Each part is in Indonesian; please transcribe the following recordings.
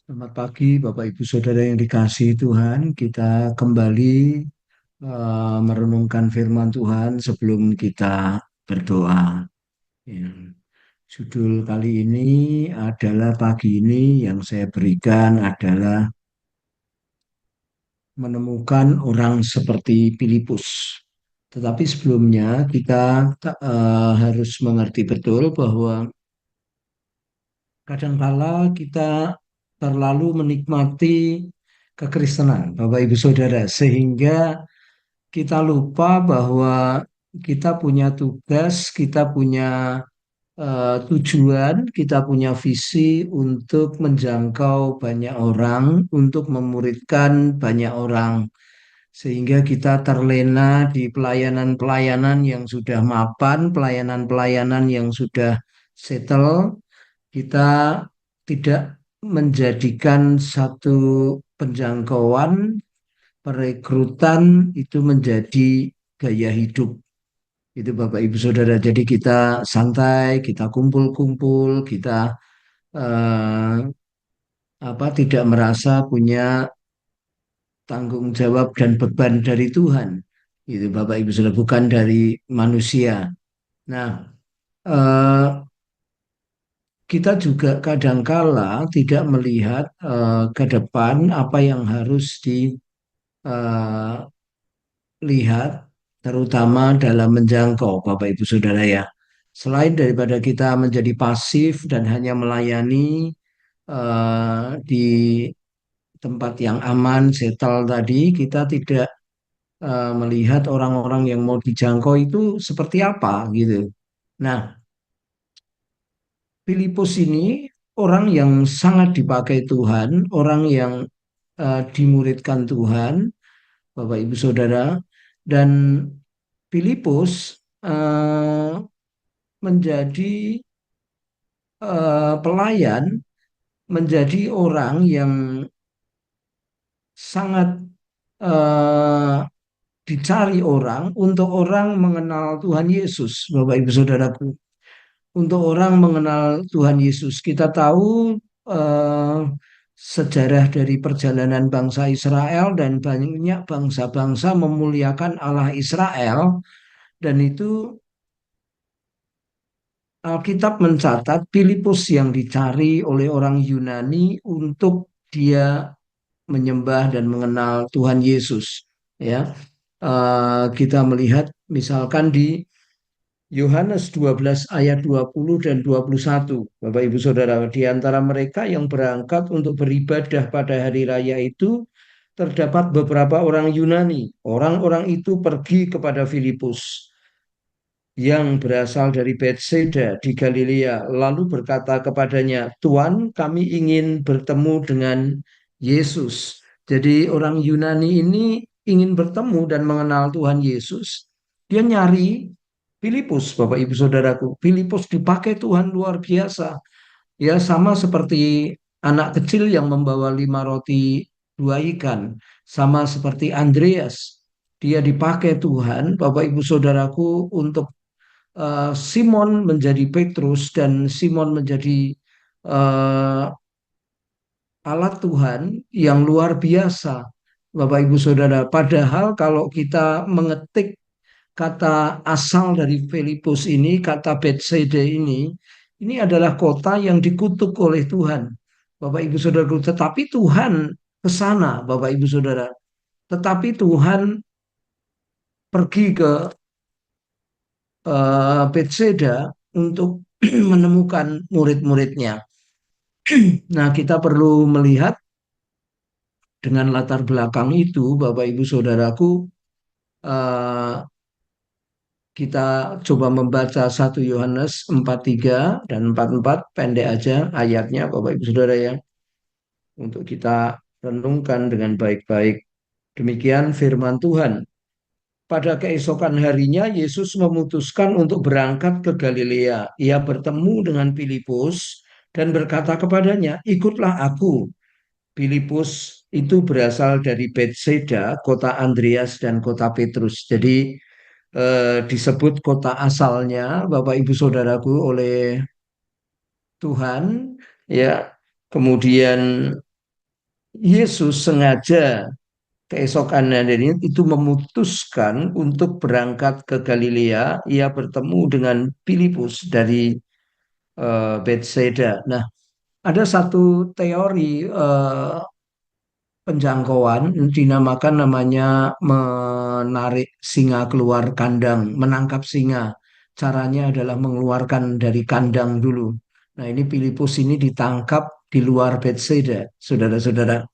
Selamat pagi, Bapak Ibu Saudara yang dikasihi Tuhan. Kita kembali merenungkan firman Tuhan sebelum kita berdoa. Ya. Judul kali ini adalah pagi ini yang saya berikan adalah menemukan orang seperti Filipus. Tetapi sebelumnya kita harus mengerti betul bahwa kadangkala kita terlalu menikmati kekristenan, Bapak Ibu Saudara, sehingga kita lupa bahwa kita punya tugas, kita punya tujuan, kita punya visi untuk menjangkau banyak orang, untuk memuridkan banyak orang, sehingga kita terlena di pelayanan-pelayanan yang sudah mapan, pelayanan-pelayanan yang sudah settle. Kita tidak menjadikan satu penjangkauan, perekrutan itu menjadi gaya hidup. Itu Bapak Ibu Saudara. Jadi kita santai, kita kumpul-kumpul, kita eh, tidak merasa punya tanggung jawab dan beban dari Tuhan. Itu Bapak Ibu Saudara, bukan dari manusia. Nah, eh, kita juga kadangkala tidak melihat ke depan apa yang harus dilihat, terutama dalam menjangkau Bapak Ibu Saudara ya. Selain daripada kita menjadi pasif dan hanya melayani di tempat yang aman, settle tadi, kita tidak melihat orang-orang yang mau dijangkau itu seperti apa gitu. Nah, Filipus ini orang yang sangat dipakai Tuhan, orang yang dimuridkan Tuhan, Bapak Ibu Saudara, dan Filipus menjadi pelayan, menjadi orang yang sangat eh, dicari orang untuk orang mengenal Tuhan Yesus, Bapak Ibu Saudaraku. Untuk orang mengenal Tuhan Yesus, kita tahu eh, sejarah dari perjalanan bangsa Israel dan banyak bangsa-bangsa memuliakan Allah Israel, dan itu Alkitab mencatat Filipus yang dicari oleh orang Yunani untuk dia menyembah dan mengenal Tuhan Yesus. Ya, kita melihat misalkan di Yohanes 12 ayat 20 dan 21. Bapak Ibu Saudara, di antara mereka yang berangkat untuk beribadah pada hari raya itu terdapat beberapa orang Yunani. Orang-orang itu pergi kepada Filipus yang berasal dari Bethsaida di Galilea, lalu berkata kepadanya, "Tuan, kami ingin bertemu dengan Yesus." Jadi orang Yunani ini ingin bertemu dan mengenal Tuhan Yesus. Dia nyari Filipus, Bapak Ibu Saudaraku. Filipus dipakai Tuhan luar biasa. Ya, sama seperti anak kecil yang membawa 5 roti 2 ikan. Sama seperti Andreas. Dia dipakai Tuhan, Bapak Ibu Saudaraku, untuk Simon menjadi Petrus dan Simon menjadi eh, alat Tuhan yang luar biasa, Bapak Ibu Saudara. Padahal kalau kita mengetik kata asal dari Filipus ini, kata Bethsaida ini adalah kota yang dikutuk oleh Tuhan, Bapak Ibu Saudara. Tetapi Tuhan ke sana, Bapak Ibu Saudara. Tetapi Tuhan pergi ke Bethsaida untuk menemukan murid-muridnya. Nah, kita perlu melihat dengan latar belakang itu, Bapak Ibu Saudaraku, eh, kita coba membaca 1 Yohanes 4:3 dan 4:4, pendek aja ayatnya, Bapak Ibu Saudara ya, untuk kita renungkan dengan baik-baik. Demikian firman Tuhan. Pada keesokan harinya, Yesus memutuskan untuk berangkat ke Galilea. Ia bertemu dengan Filipus dan berkata kepadanya, "Ikutlah aku." Filipus itu berasal dari Bethsaida, kota Andreas dan kota Petrus. Jadi disebut kota asalnya, Bapak Ibu Saudaraku, oleh Tuhan. Ya, kemudian Yesus sengaja keesokan harinya itu memutuskan untuk berangkat ke Galilea. Ia bertemu dengan Filipus dari Bethsaida. Nah, ada satu teori penjangkauan dinamakan namanya menarik singa keluar kandang, menangkap singa. Caranya adalah mengeluarkan dari kandang dulu. Nah, ini Filipus ini ditangkap di luar Bethsaida, saudara-saudara.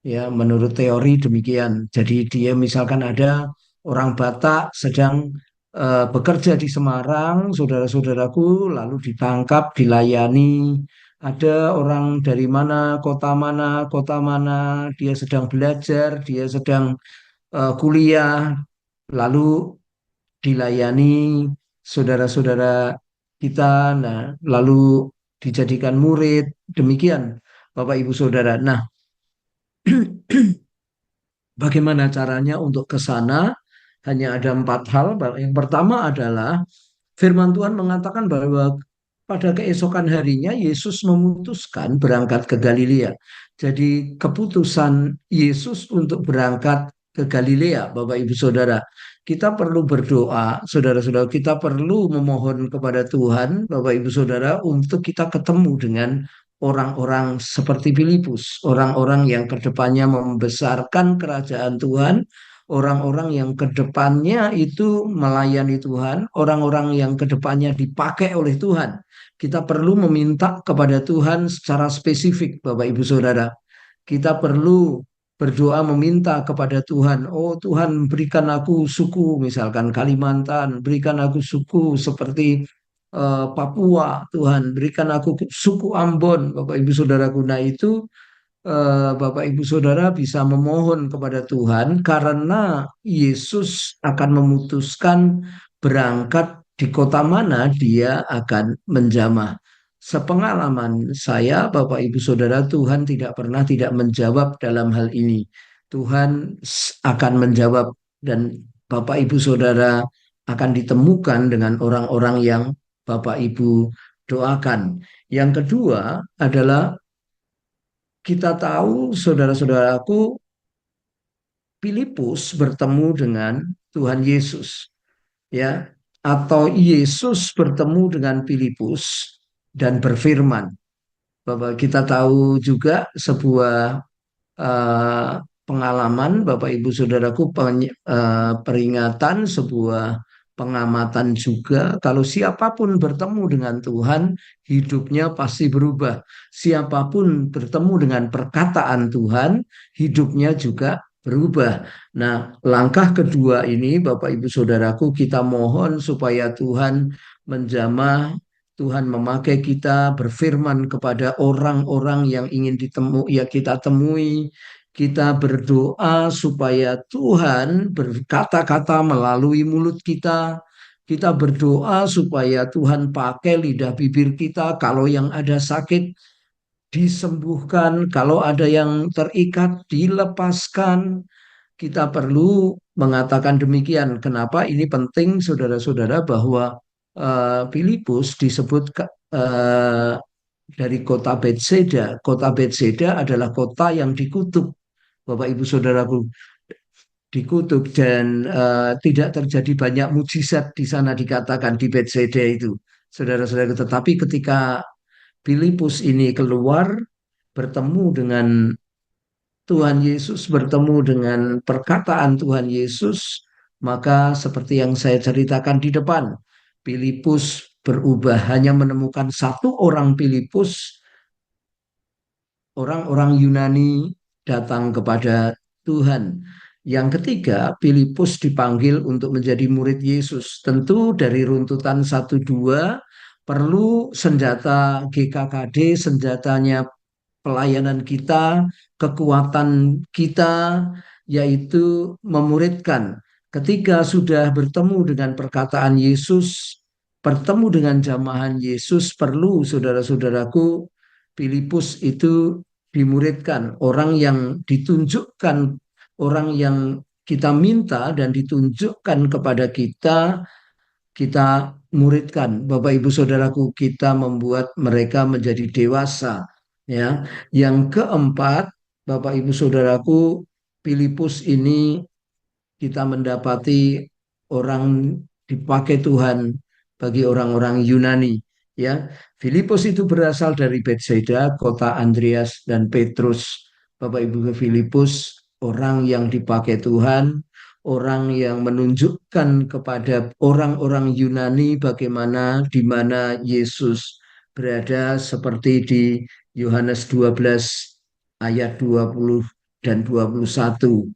Ya, menurut teori demikian. Jadi dia misalkan ada orang Batak sedang bekerja di Semarang, saudara-saudaraku, lalu ditangkap, dilayani. Ada orang dari mana, kota mana, dia sedang belajar, dia sedang kuliah, lalu dilayani saudara-saudara kita, nah, lalu dijadikan murid. Demikian, Bapak Ibu Saudara. Nah, bagaimana caranya untuk ke sana? Hanya ada empat hal. Yang pertama adalah firman Tuhan mengatakan bahwa pada keesokan harinya Yesus memutuskan berangkat ke Galilea. Jadi keputusan Yesus untuk berangkat ke Galilea, Bapak Ibu Saudara. Kita perlu berdoa, saudara-saudara, kita perlu memohon kepada Tuhan, Bapak Ibu Saudara, untuk kita ketemu dengan orang-orang seperti Filipus, orang-orang yang kedepannya membesarkan kerajaan Tuhan, orang-orang yang kedepannya itu melayani Tuhan, orang-orang yang kedepannya dipakai oleh Tuhan. Kita perlu meminta kepada Tuhan secara spesifik, Bapak Ibu Saudara. Kita perlu berdoa meminta kepada Tuhan. Oh Tuhan, berikan aku suku, misalkan Kalimantan, berikan aku suku seperti Papua, Tuhan, berikan aku suku Ambon, Bapak Ibu Saudaraku. Nah itu Bapak Ibu Saudara bisa memohon kepada Tuhan karena Yesus akan memutuskan berangkat di kota mana dia akan menjamah. Sepengalaman saya, Bapak Ibu Saudara, Tuhan tidak pernah tidak menjawab dalam hal ini. Tuhan akan menjawab dan Bapak Ibu Saudara akan ditemukan dengan orang-orang yang Bapak Ibu doakan. Yang kedua adalah kita tahu saudara-saudaraku Filipus bertemu dengan Tuhan Yesus, ya, atau Yesus bertemu dengan Filipus dan berfirman. Bapak kita tahu juga sebuah eh, pengalaman Bapak Ibu Saudaraku, peringatan, sebuah pengamatan juga, kalau siapapun bertemu dengan Tuhan hidupnya pasti berubah. Siapapun bertemu dengan perkataan Tuhan hidupnya juga berubah. Nah, langkah kedua ini Bapak Ibu Saudaraku, kita mohon supaya Tuhan menjamah, Tuhan memakai kita berfirman kepada orang-orang yang ingin ya kita temui. Kita berdoa supaya Tuhan berkata-kata melalui mulut kita. Kita berdoa supaya Tuhan pakai lidah bibir kita. Kalau yang ada sakit disembuhkan, kalau ada yang terikat dilepaskan. Kita perlu mengatakan demikian. Kenapa ini penting, saudara-saudara, bahwa Filipus disebut dari kota Bethsaida. Kota Bethsaida adalah kota yang dikutuk, Bapak Ibu Saudaraku, dikutuk dan tidak terjadi banyak mujizat di sana dikatakan di Bethsaida itu, saudara-saudara. Tetapi ketika Filipus ini keluar bertemu dengan Tuhan Yesus, bertemu dengan perkataan Tuhan Yesus, maka seperti yang saya ceritakan di depan, Filipus berubah, hanya menemukan satu orang Filipus, orang-orang Yunani datang kepada Tuhan. Yang ketiga, Filipus dipanggil untuk menjadi murid Yesus. Tentu dari runtutan 1-2 perlu senjata GKKD, senjatanya pelayanan kita, kekuatan kita, yaitu memuridkan. Ketika sudah bertemu dengan perkataan Yesus, bertemu dengan jamahan Yesus, perlu saudara-saudaraku, Filipus itu dimuridkan. Orang yang ditunjukkan, orang yang kita minta dan ditunjukkan kepada kita, kita muridkan. Bapak Ibu Saudaraku, kita membuat mereka menjadi dewasa. Ya, yang keempat, Bapak Ibu Saudaraku, Filipus ini kita mendapati orang dipakai Tuhan bagi orang-orang Yunani. Ya, Filipus itu berasal dari Betsaida, kota Andreas dan Petrus. Bapak Ibu, Filipus orang yang dipakai Tuhan, orang yang menunjukkan kepada orang-orang Yunani bagaimana di mana Yesus berada, seperti di Yohanes 12 ayat 20 dan 21.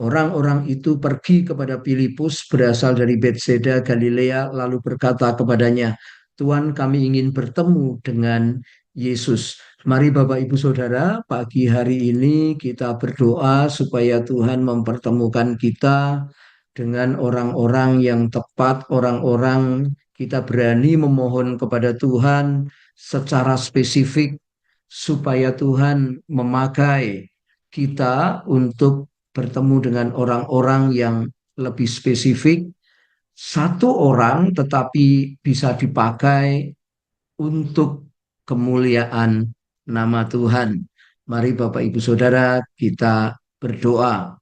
Orang-orang itu pergi kepada Filipus berasal dari Bethsaida Galilea lalu berkata kepadanya, Tuhan, kami ingin bertemu dengan Yesus. Mari Bapak Ibu Saudara, pagi hari ini kita berdoa supaya Tuhan mempertemukan kita dengan orang-orang yang tepat, orang-orang kita berani memohon kepada Tuhan secara spesifik supaya Tuhan memakai kita untuk bertemu dengan orang-orang yang lebih spesifik, satu orang tetapi bisa dipakai untuk kemuliaan nama Tuhan. Mari Bapak Ibu Saudara kita berdoa.